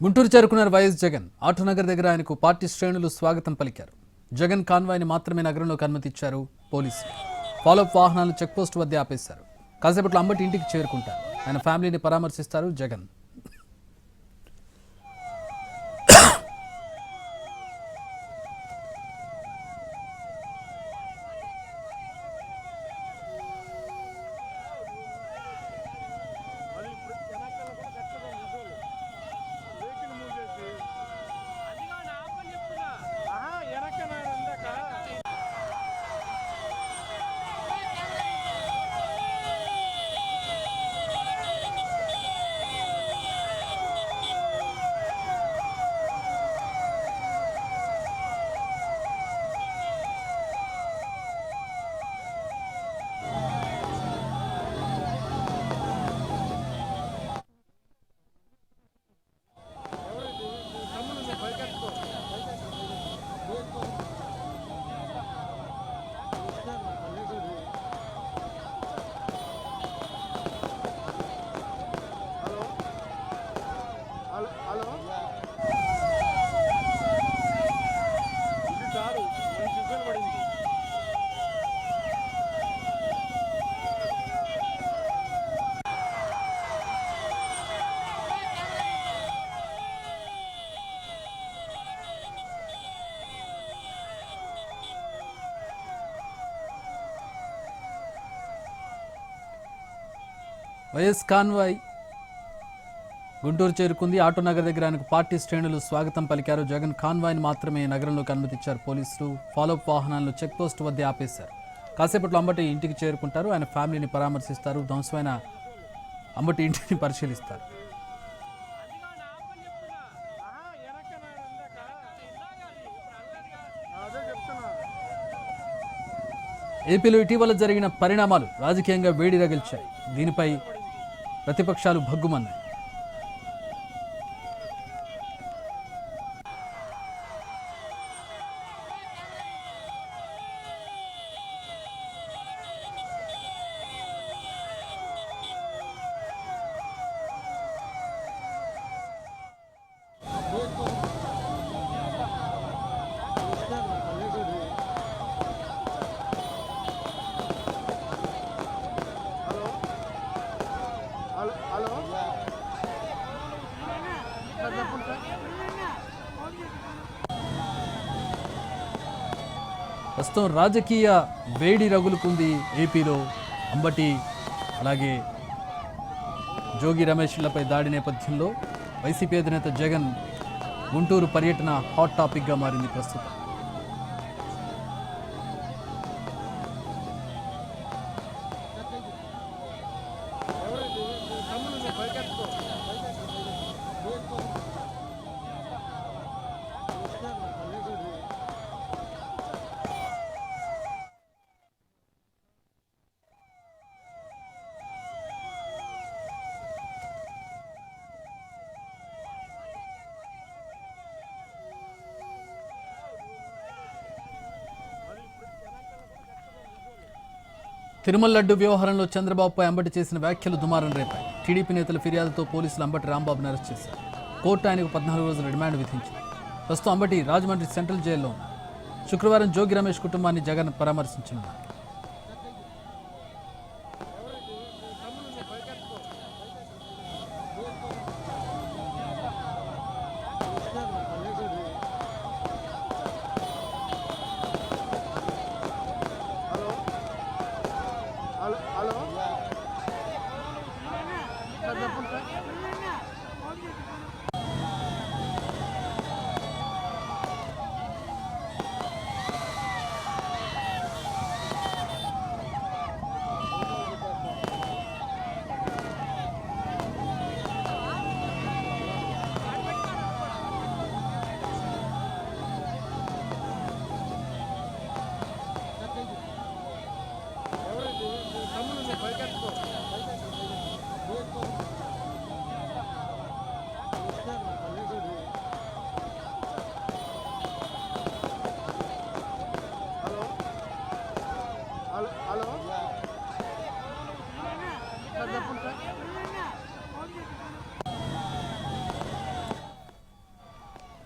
గుంటూరు చేరుకున్నారు వైఎస్ జగన్. ఆటోనగర్ దగ్గర ఆయనకు పార్టీ శ్రేణులు స్వాగతం పలికారు. జగన్ కాన్వాయ్ని మాత్రమే నగరంలోకి అనుమతిచ్చారు పోలీసులు. ఫాలోఅప్ వాహనాలను చెక్పోస్ట్ వద్ద ఆపేశారు. కాసేపట్లో అంబటి ఇంటికి చేరుకుంటారు. ఆయన ఫ్యామిలీని పరామర్శిస్తారు జగన్. వైఎస్ కాన్వాయ్ గుంటూరు చేరుకుంది. ఆటోనగర్ దగ్గర ఆయనకు పార్టీ శ్రేణులు స్వాగతం పలికారు. జగన్ కాన్వాయ్ని మాత్రమే నగరంలోకి అనుమతిచ్చారు పోలీసులు. ఫాలోఅప్ వాహనాలను చెక్పోస్ట్ వద్ద ఆపేశారు. కాసేపట్లో అంబటి ఇంటికి చేరుకుంటారు. ఆయన ఫ్యామిలీని పరామర్శిస్తారు. ధ్వంసమైన అంబటి ఇంటిని పరిశీలిస్తారు. ఏపీలో ఇటీవల జరిగిన పరిణామాలు రాజకీయంగా వేడి రగిల్చాయి. దీనిపై ప్రతిపక్షాలు భగ్గుమన్నాయి. ప్రస్తుతం రాజకీయ వేడి రగులుకుంది ఏపీలో. అంబటి అలాగే జోగి రమేష్లపై దాడి నేపథ్యంలో వైసీపీ అధినేత జగన్ గుంటూరు పర్యటన హాట్ టాపిక్గా మారింది ప్రస్తుతం. తిరుమల లడ్డు వ్యవహారంలో చంద్రబాబుపై అంబటి చేసిన వ్యాఖ్యలు దుమారం రేపాయి. టీడీపీ నేతల ఫిర్యాదుతో పోలీసులు అంబటి రాంబాబును అరెస్ట్ చేశారు. కోర్టు ఆయనకు 14 రోజుల రిమాండ్ విధించింది. ప్రస్తుతం అంబటి రాజమండ్రి సెంట్రల్ జైల్లో ఉన్నారు. శుక్రవారం జోగి రమేష్ కుటుంబాన్ని జగన్ పరామర్శించనున్నారు.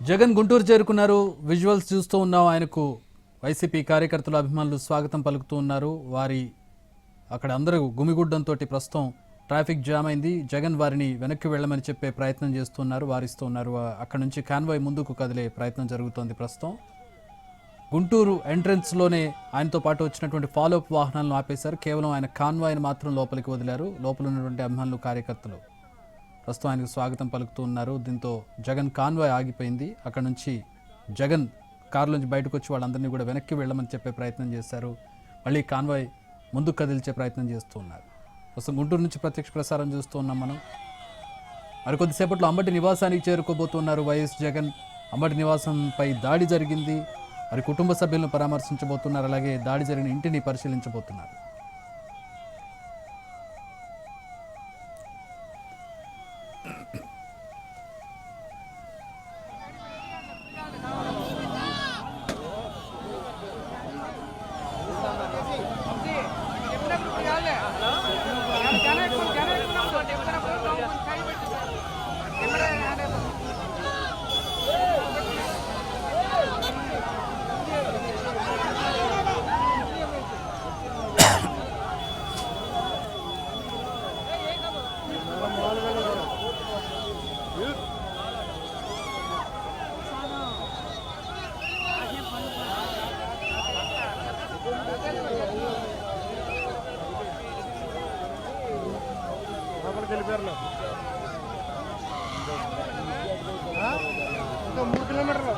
జగన్ గుంటూరు చేరుకున్నారు. విజువల్స్ చూస్తూ ఉన్నాం. ఆయనకు వైసీపీ కార్యకర్తలు అభిమానులు స్వాగతం పలుకుతూ ఉన్నారు. వారి అక్కడ అందరూ గుమిగుడ్డంతో ప్రస్తుతం ట్రాఫిక్ జామ్ అయింది. జగన్ వారిని వెనక్కి వెళ్ళమని చెప్పే ప్రయత్నం చేస్తున్నారు, వారిస్తూ ఉన్నారు. అక్కడ నుంచి కాన్వాయ్ ముందుకు కదిలే ప్రయత్నం జరుగుతోంది. ప్రస్తుతం గుంటూరు ఎంట్రన్స్లోనే ఆయనతో పాటు వచ్చినటువంటి ఫాలోఅప్ వాహనాలను ఆపేశారు. కేవలం ఆయన కాన్వాయ్ని మాత్రం లోపలికి వదిలారు. లోపల ఉన్నటువంటి అభిమానులు, కార్యకర్తలు ప్రస్తుతం ఆయనకు స్వాగతం పలుకుతూ ఉన్నారు. దీంతో జగన్ కాన్వాయ్ ఆగిపోయింది. అక్కడ నుంచి జగన్ కారులోంచి బయటకు వచ్చి వాళ్ళందరినీ కూడా వెనక్కి వెళ్ళమని చెప్పే ప్రయత్నం చేశారు. మళ్ళీ కాన్వాయ్ ముందుకు కదిల్చే ప్రయత్నం చేస్తూ ఉన్నారు. ప్రస్తుతం గుంటూరు నుంచి ప్రత్యక్ష ప్రసారం చూస్తూ ఉన్నాం మనం. మరికొద్దిసేపట్లో అంబటి నివాసానికి చేరుకోబోతున్నారు వైఎస్ జగన్. అంబటి నివాసంపై దాడి జరిగింది. మరి కుటుంబ సభ్యులను పరామర్శించబోతున్నారు. అలాగే దాడి జరిగిన ఇంటిని పరిశీలించబోతున్నారు. వెళ్ళిపోయారు ఇంకా 3 కిలోమీటర్లు